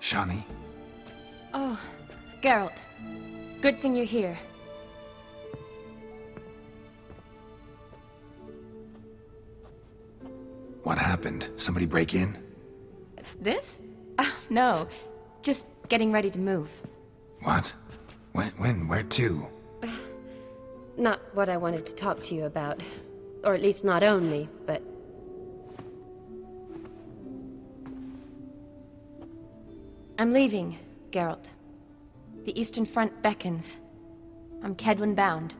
Shani? Oh, Geralt. Good thing you're here. What happened? Somebody break in? This? No. Just getting ready to move. What? When? Where to? Not what I wanted to talk to you about. Or at least not only, but... I'm leaving, Geralt. The Eastern Front beckons. I'm Kedwin bound.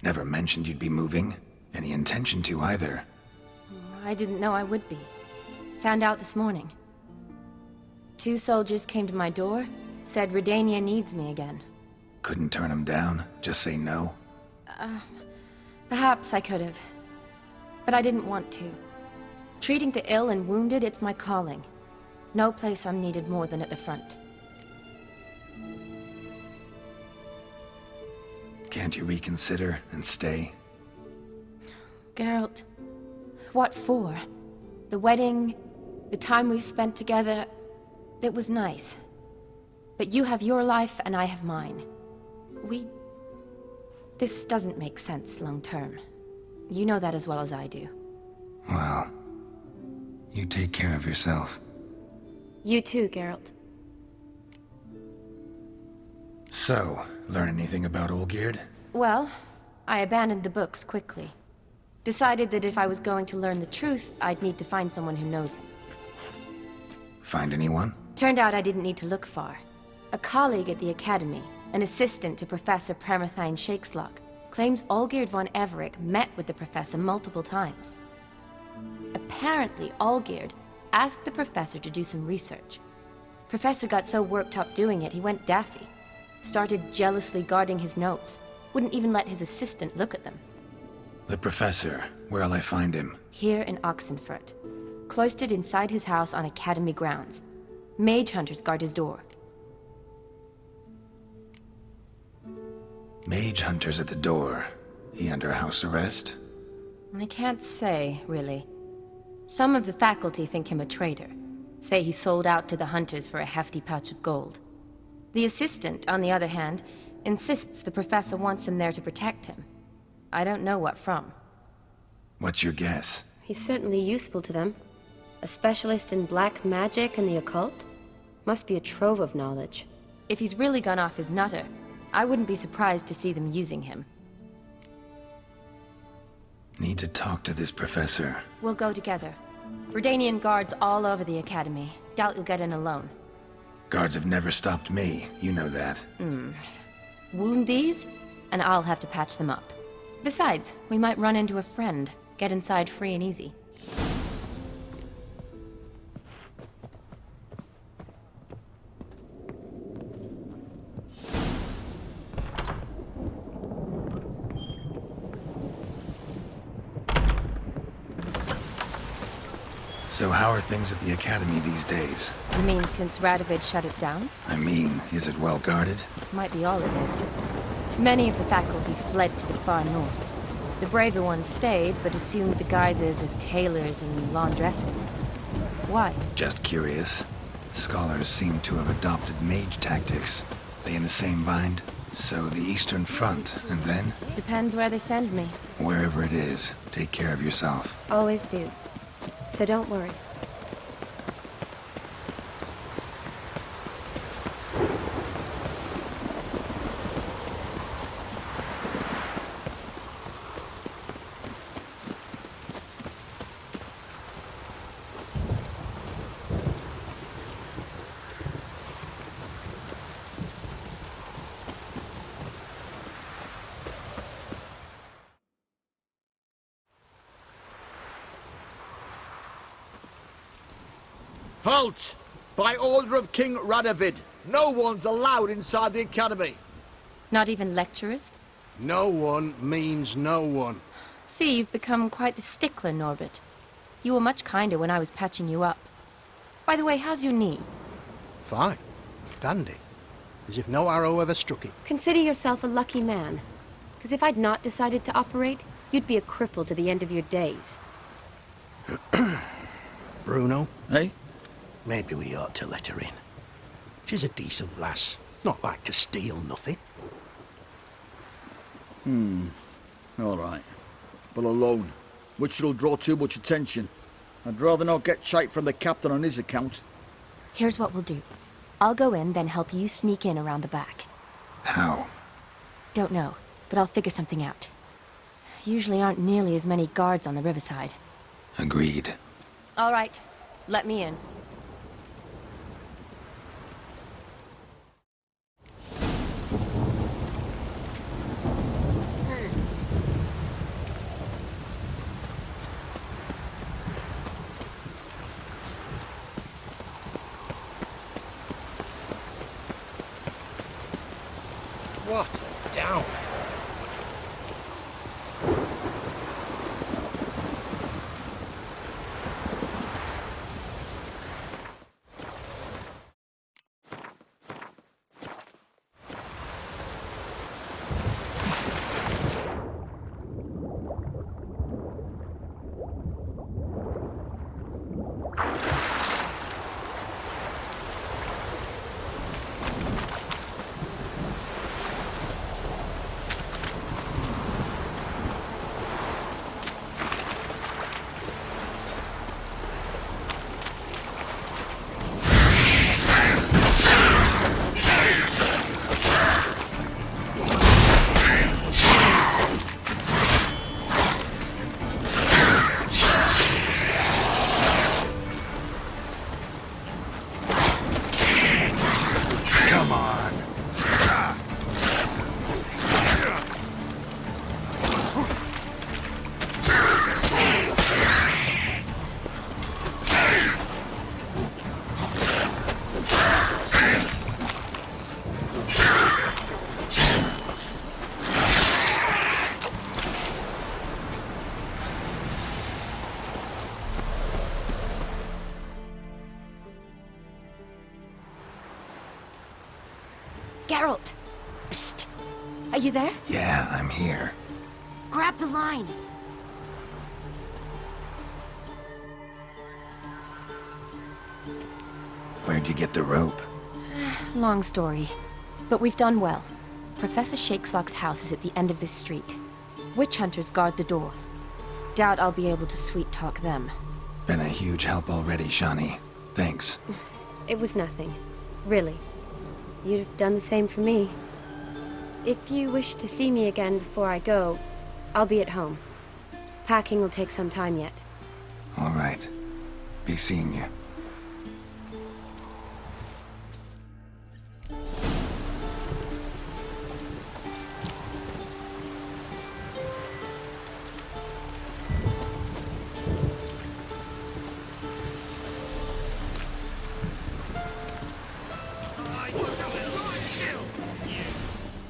Never mentioned you'd be moving. Any intention to either. I didn't know I would be. Found out this morning. 2 soldiers came to my door, said Redania needs me again. Couldn't turn them down? Just say no? Perhaps I could have. But I didn't want to. Treating the ill and wounded, it's my calling. No place I'm needed more than at the front. Can't you reconsider and stay? Geralt, what for? The wedding, the time we've spent together, it was nice. But you have your life and I have mine. This doesn't make sense long term. You know that as well as I do. Well, you take care of yourself. You too, Geralt. So, learn anything about Olgierd? Well, I abandoned the books quickly. Decided that if I was going to learn the truth, I'd need to find someone who knows it. Find anyone? Turned out I didn't need to look far. A colleague at the Academy, an assistant to Professor Premathine Shakeslock, claims Olgierd von Everec met with the professor multiple times. Apparently, Olgierd asked the professor to do some research. Professor got so worked up doing it, he went daffy. Started jealously guarding his notes. Wouldn't even let his assistant look at them. The professor. Where'll I find him? Here in Oxenfurt. Cloistered inside his house on Academy grounds. Mage hunters guard his door. Mage hunters at the door. He under house arrest? I can't say, really. Some of the faculty think him a traitor. Say he sold out to the hunters for a hefty pouch of gold. The assistant, on the other hand, insists the professor wants him there to protect him. I don't know what from. What's your guess? He's certainly useful to them. A specialist in black magic and the occult? Must be a trove of knowledge. If he's really gone off his nutter, I wouldn't be surprised to see them using him. Need to talk to this professor. We'll go together. Redanian guards all over the Academy. Doubt you'll get in alone. Guards have never stopped me, you know that. Wound these, and I'll have to patch them up. Besides, we might run into a friend. Get inside free and easy. So how are things at the Academy these days? You mean since Radovid shut it down? I mean, is it well guarded? Might be all it is. Many of the faculty fled to the far north. The braver ones stayed, but assumed the guises of tailors and laundresses. Why? Just curious. Scholars seem to have adopted mage tactics. They in the same bind? So the Eastern Front, and then? Depends where they send me. Wherever it is, take care of yourself. Always do. So don't worry. Halt! By order of King Radovid, no one's allowed inside the Academy. Not even lecturers? No one means no one. See, you've become quite the stickler, Norbert. You were much kinder when I was patching you up. By the way, how's your knee? Fine. Dandy. As if no arrow ever struck it. Consider yourself a lucky man. Because if I'd not decided to operate, you'd be a cripple to the end of your days. Bruno? Hey? Maybe we ought to let her in. She's a decent lass. Not like to steal nothing. All right. But alone, which will draw too much attention. I'd rather not get shite from the captain on his account. Here's what we'll do. I'll go in, then help you sneak in around the back. How? Don't know, but I'll figure something out. Usually aren't nearly as many guards on the riverside. Agreed. All right, let me in. What a down. Geralt! Psst! Are you there? Yeah, I'm here. Grab the line! Where'd you get the rope? Long story. But we've done well. Professor Shakeslock's house is at the end of this street. Witch hunters guard the door. Doubt I'll be able to sweet-talk them. Been a huge help already, Shani. Thanks. It was nothing. Really. You'd have done the same for me. If you wish to see me again before I go, I'll be at home. Packing will take some time yet. All right. Be seeing you.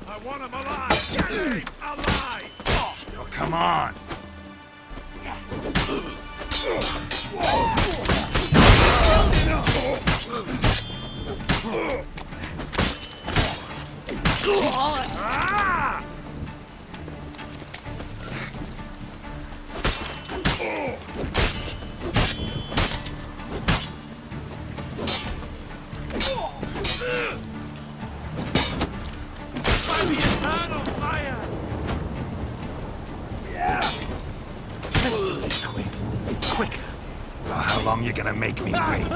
I want him alive! Get him alive! Oh, come on! Ah! By the eternal fire! Yeah. Let's do this quick. Quicker. Well, how long you gonna make me wait?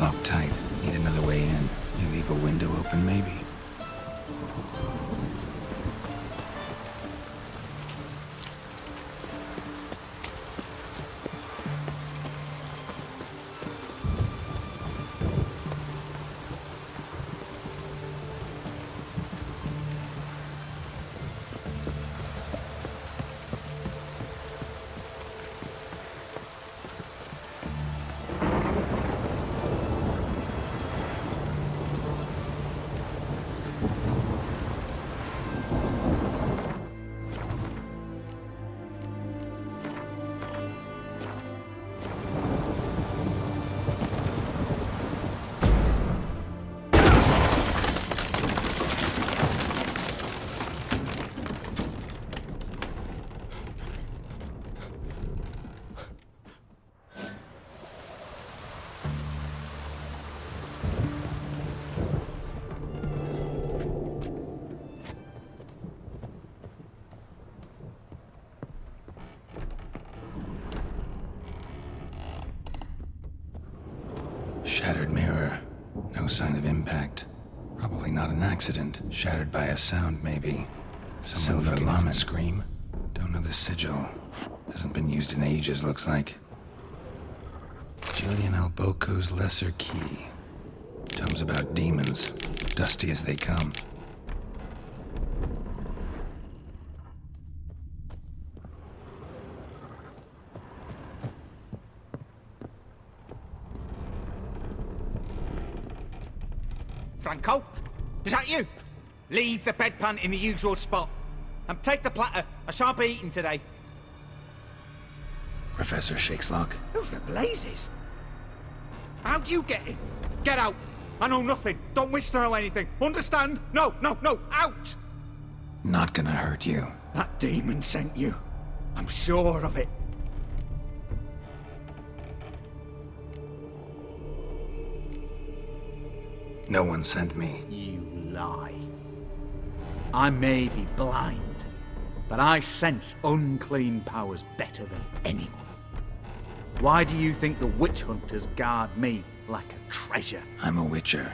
Lock tight. Need another way in. You leave a window open, maybe? Shattered mirror. No sign of impact. Probably not an accident. Shattered by a sound, maybe. Someone looking at it scream. Don't know the sigil. Hasn't been used in ages, looks like. Julian Alboco's Lesser Key. Tomes about demons. Dusty as they come. Franco? Is that you? Leave the bedpan in the usual spot. And take the platter. I shan't be eating today. Professor Shakeslock? Who the blazes? How'd you get in? Get out. I know nothing. Don't wish to know anything. Understand? No, out! Not gonna hurt you. That demon sent you. I'm sure of it. No one sent me. You lie. I may be blind, but I sense unclean powers better than anyone. Why do you think the witch hunters guard me like a treasure? I'm a witcher.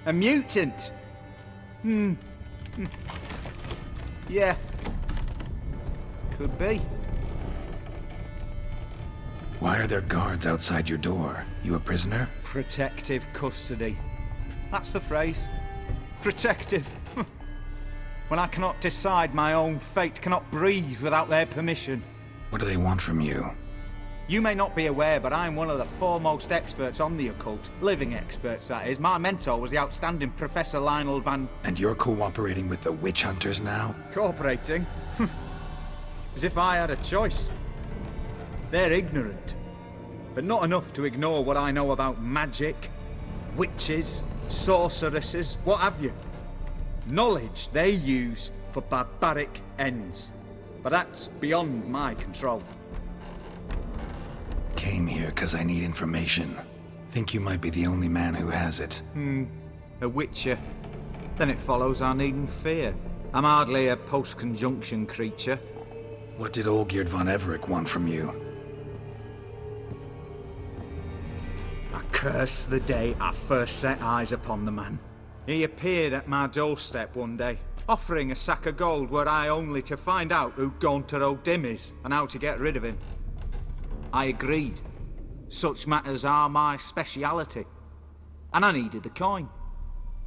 A mutant? Yeah. Could be. Why are there guards outside your door? You a prisoner? Protective custody. That's the phrase. Protective. When I cannot decide my own fate, cannot breathe without their permission. What do they want from you? You may not be aware, but I'm one of the foremost experts on the occult. Living experts, that is. My mentor was the outstanding Professor Lionel Van... And you're cooperating with the witch hunters now? Cooperating? As if I had a choice. They're ignorant, but not enough to ignore what I know about magic, witches, sorceresses, what have you. Knowledge they use for barbaric ends. But that's beyond my control. Came here because I need information. Think you might be the only man who has it. A witcher. Then it follows I needn't fear. I'm hardly a post-conjunction creature. What did Olgierd von Everec want from you? I curse the day I first set eyes upon the man. He appeared at my doorstep one day, offering a sack of gold were I only to find out who Gaunter O'Dim is and how to get rid of him. I agreed. Such matters are my speciality. And I needed the coin.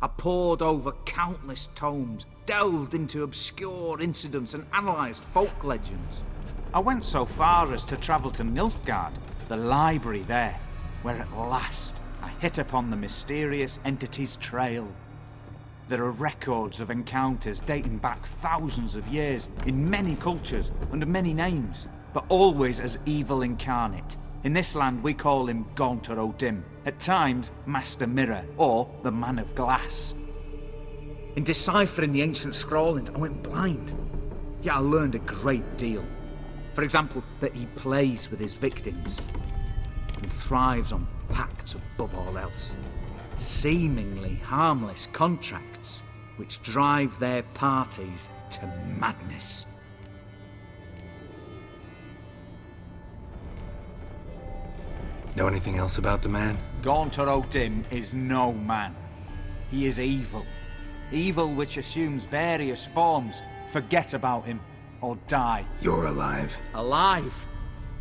I pored over countless tomes, delved into obscure incidents and analysed folk legends. I went so far as to travel to Nilfgaard, the library there, where at last I hit upon the mysterious entity's trail. There are records of encounters dating back thousands of years in many cultures under many names, but always as evil incarnate. In this land we call him Gaunter O'Dim, at times Master Mirror or the Man of Glass. In deciphering the ancient scrawlings I went blind, yet I learned a great deal. For example, that he plays with his victims and thrives on pacts above all else. Seemingly harmless contracts which drive their parties to madness. Know anything else about the man? Gaunter O'Dim is no man. He is evil. Evil which assumes various forms. Forget about him, or die. You're alive. Alive?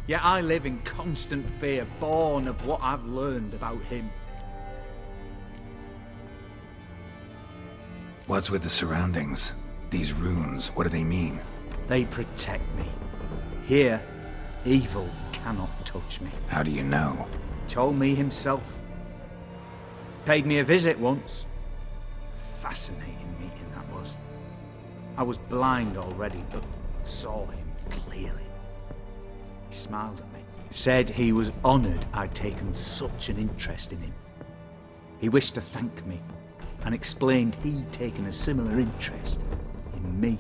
Yet I live in constant fear, born of what I've learned about him. What's with the surroundings? These runes, what do they mean? They protect me. Here, evil cannot touch me. How do you know? Told me himself. Paid me a visit once. Fascinating meeting that was. I was blind already, but saw him clearly. He smiled at me. Said he was honoured I'd taken such an interest in him. He wished to thank me, and explained he'd taken a similar interest in me.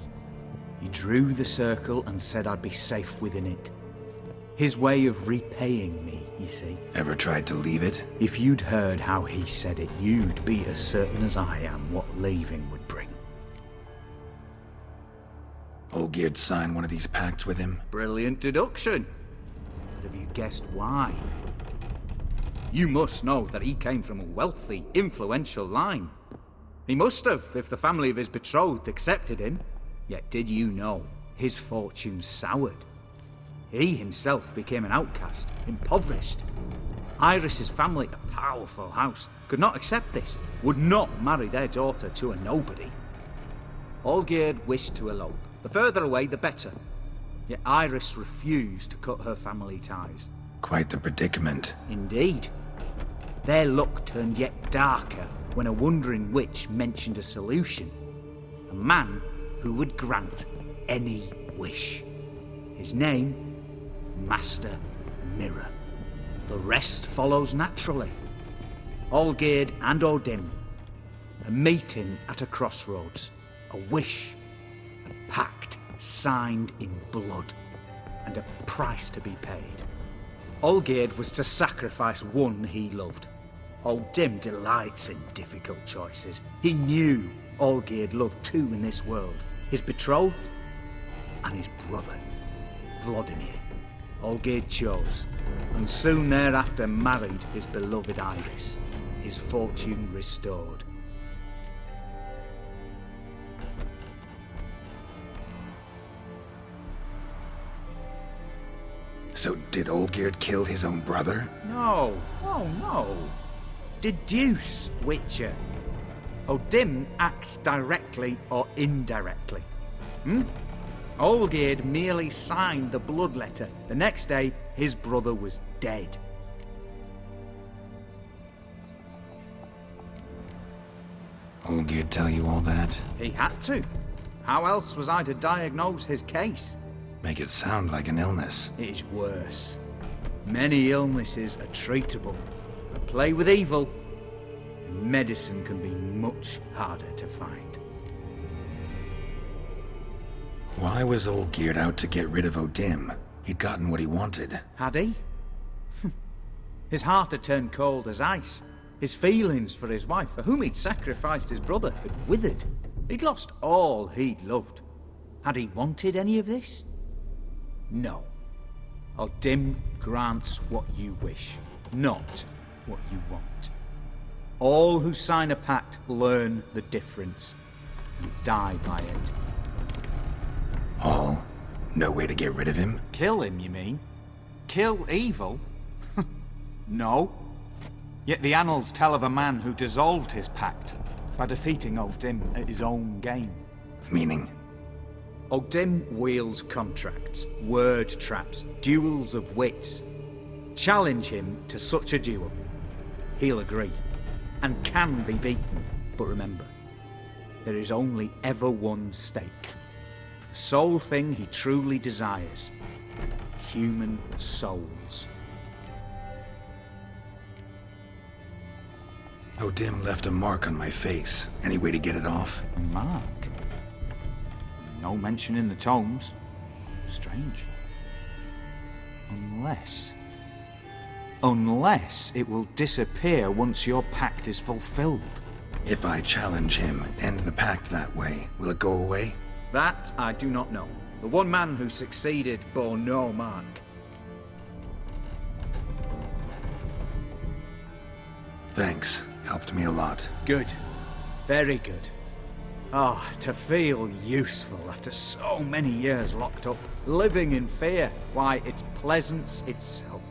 He drew the circle and said I'd be safe within it. His way of repaying me, you see. Ever tried to leave it? If you'd heard how he said it, you'd be as certain as I am what leaving would bring. Olgierd signed one of these pacts with him? Brilliant deduction. But have you guessed why? You must know that he came from a wealthy, influential line. He must have, if the family of his betrothed accepted him. Yet did you know his fortune soured? He himself became an outcast, impoverished. Iris's family, a powerful house, could not accept this, would not marry their daughter to a nobody. Olgierd wished to elope. The further away, the better. Yet Iris refused to cut her family ties. Quite the predicament. Indeed. Their luck turned yet darker when a wandering witch mentioned a solution. A man who would grant any wish. His name, Master Mirror. The rest follows naturally. Olgierd and Odin, a meeting at a crossroads, a wish, a pact signed in blood, and a price to be paid. Olgierd was to sacrifice one he loved. Odin delights in difficult choices. He knew Olgierd loved two in this world, his betrothed and his brother, Vladimir. Olgierd chose, and soon thereafter married his beloved Iris, his fortune restored. So did Olgierd kill his own brother? No, oh no. Deduce, Witcher. Odin acts directly or indirectly. Olgierd merely signed the blood letter. The next day, his brother was dead. Olgierd tell you all that? He had to. How else was I to diagnose his case? Make it sound like an illness. It is worse. Many illnesses are treatable, but play with evil, and medicine can be much harder to find. Why was Olgierd out to get rid of Odin? He'd gotten what he wanted. Had he? His heart had turned cold as ice. His feelings for his wife, for whom he'd sacrificed his brother, had withered. He'd lost all he'd loved. Had he wanted any of this? No. Odin grants what you wish, not what you want. All who sign a pact learn the difference and die by it. All? No way to get rid of him? Kill him, you mean? Kill evil? No. Yet the annals tell of a man who dissolved his pact by defeating Odin at his own game. Meaning? Odin wields contracts, word traps, duels of wits. Challenge him to such a duel. He'll agree, and can be beaten. But remember, there is only ever one stake. The sole thing he truly desires. Human souls. Odin left a mark on my face. Any way to get it off? A mark? No mention in the tomes. Strange. Unless it will disappear once your pact is fulfilled. If I challenge him, end the pact that way, will it go away? That I do not know. The one man who succeeded bore no mark. Thanks. Helped me a lot. Good. Very good. Oh, to feel useful after so many years locked up, living in fear. Why, it's pleasance itself.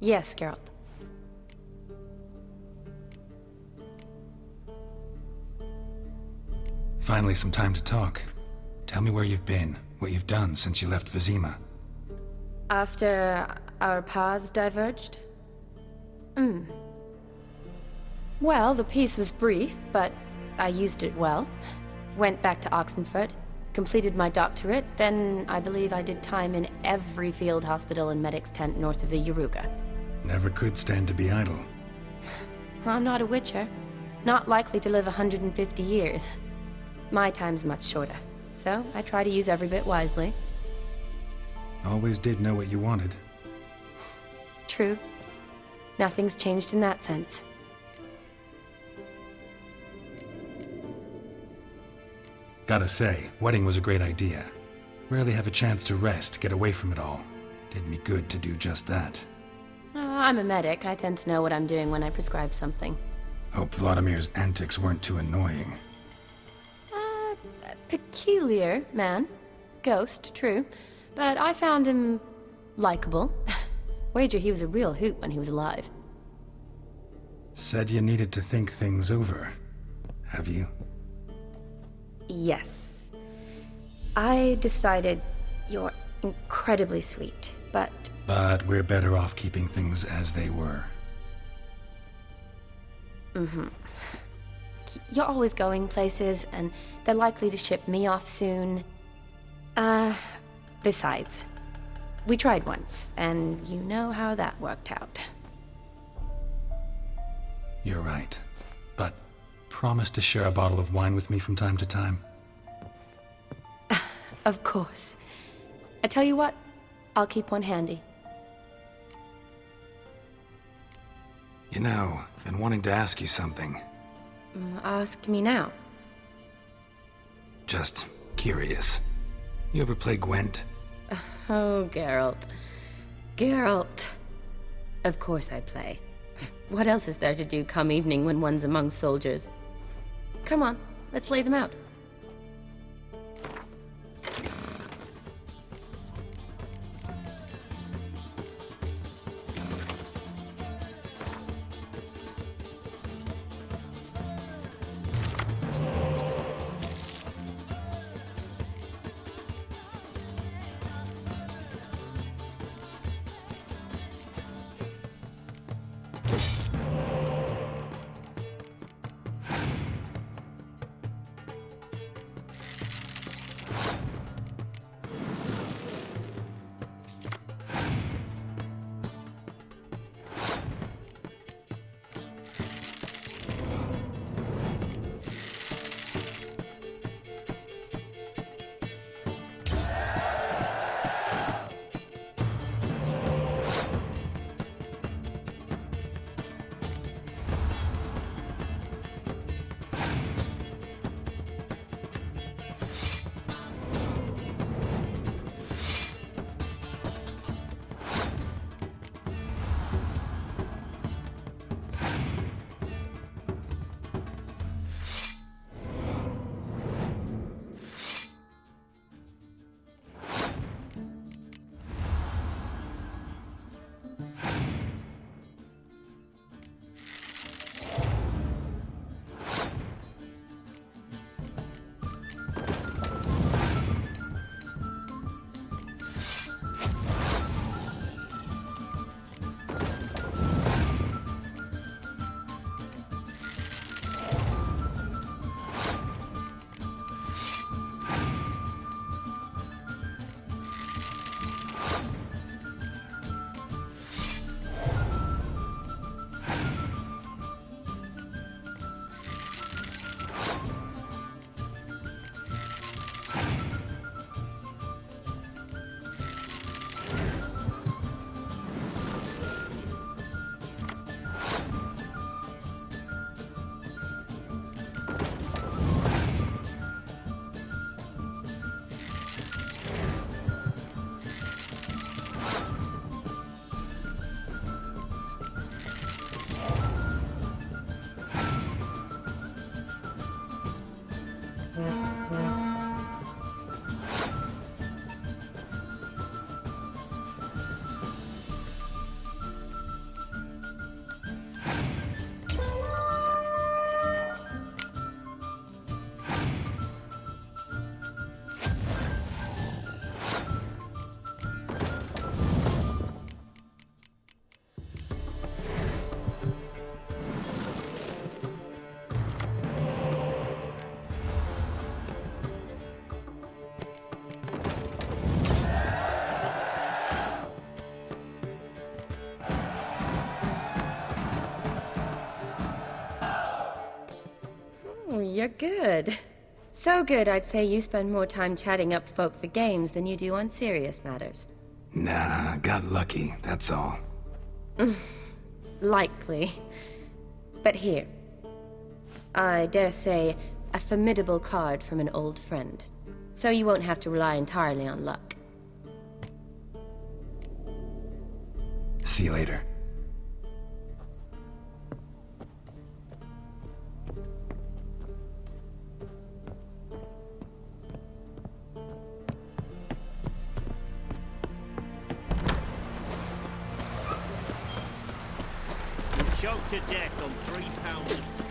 Yes, Geralt. Finally, some time to talk. Tell me where you've been, what you've done since you left Vizima. After our paths diverged? Well, the peace was brief, but I used it well. Went back to Oxenfurt, completed my doctorate, then I believe I did time in every field hospital and medic's tent north of the Yaruga. Never could stand to be idle. I'm not a witcher. Not likely to live 150 years. My time's much shorter, so I try to use every bit wisely. Always did know what you wanted. True. Nothing's changed in that sense. Gotta say, wedding was a great idea. Rarely have a chance to rest, get away from it all. Did me good to do just that. I'm a medic. I tend to know what I'm doing when I prescribe something. Hope Vladimir's antics weren't too annoying. Peculiar man. Ghost, true. But I found him likable. Wager he was a real hoot when he was alive. Said you needed to think things over. Have you? Yes. I decided you're incredibly sweet, but... But we're better off keeping things as they were. You're always going places, and they're likely to ship me off soon. Besides, we tried once, and you know how that worked out. You're right. But promise to share a bottle of wine with me from time to time. Of course. I tell you what, I'll keep one handy. You know, been wanting to ask you something. Ask me now. Just curious. You ever play Gwent? Oh, Geralt. Geralt. Of course I play. What else is there to do come evening when one's among soldiers? Come on, let's lay them out. You're good. So good, I'd say you spend more time chatting up folk for games than you do on serious matters. Nah, got lucky, that's all. Likely. But here. I dare say, a formidable card from an old friend. So you won't have to rely entirely on luck. See you later. Choked to death on 3 pounds of steam.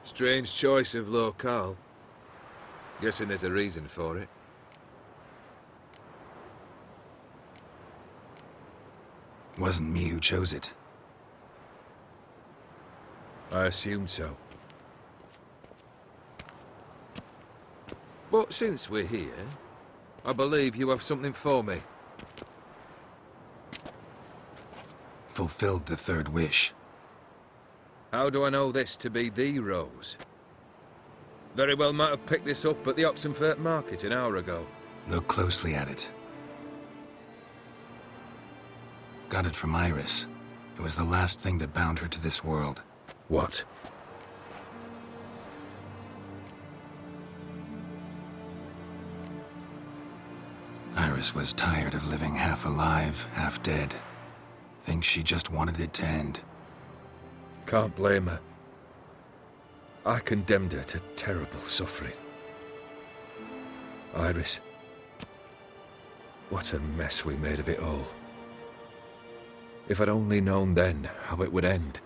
Strange choice of locale. Guessing there's a reason for it. Wasn't me who chose it. I assumed so. But since we're here, I believe you have something for me. Fulfilled the third wish. How do I know this to be the rose? Very well might have picked this up at the Oxenfurt market an hour ago. Look closely at it. Got it from Iris. It was the last thing that bound her to this world. What? Iris was tired of living half alive, half dead. Thinks she just wanted it to end. Can't blame her. I condemned her to terrible suffering. Iris. What a mess we made of it all. If I'd only known then how it would end.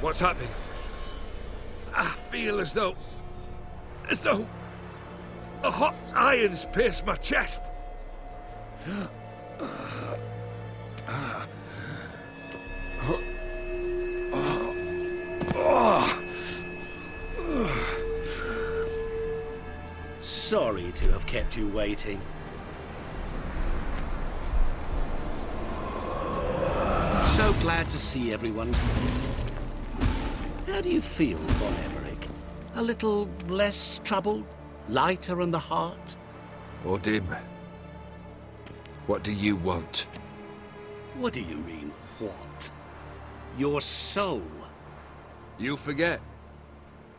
What's happening? I feel as though a hot iron's pierced my chest. Sorry to have kept you waiting. So glad to see everyone. How do you feel, Von Emmerich? A little less troubled? Lighter in the heart? Odim, what do you want? What do you mean, what? Your soul. You forget.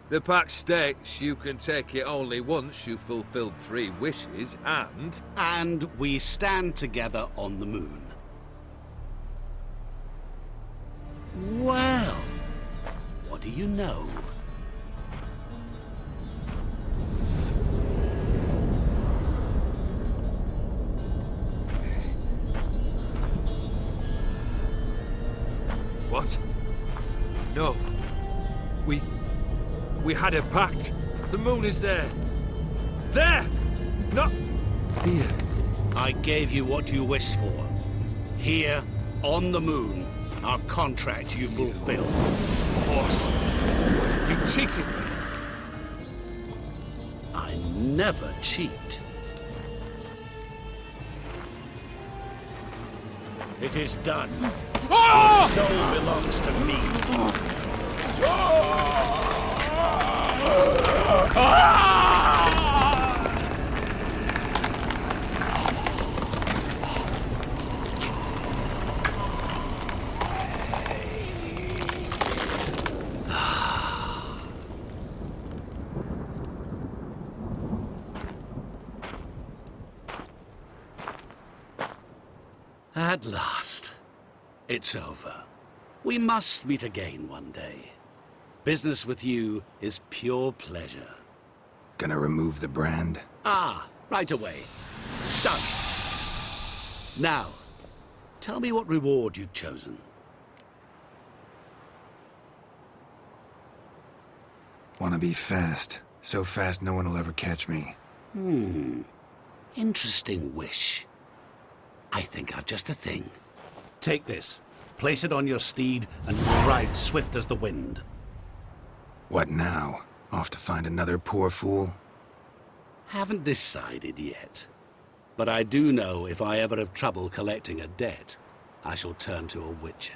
The pact states you can take it only once you've fulfilled 3 wishes, and... And we stand together on the moon. Well, what do you know? What? No. We had a pact. The moon is there. There! Not here. I gave you what you wished for. Here, on the moon, our contract you fulfilled. Boss, you cheated me. I never cheat. It is done. Your soul belongs to me. At last. It's over. We must meet again one day. Business with you is pure pleasure. Gonna remove the brand? Ah, right away. Done. Now, tell me what reward you've chosen. Wanna be fast. So fast no one will ever catch me. Interesting wish. I think I've just the thing. Take this. Place it on your steed and ride swift as the wind. What now? Off to find another poor fool? Haven't decided yet. But I do know if I ever have trouble collecting a debt, I shall turn to a witcher.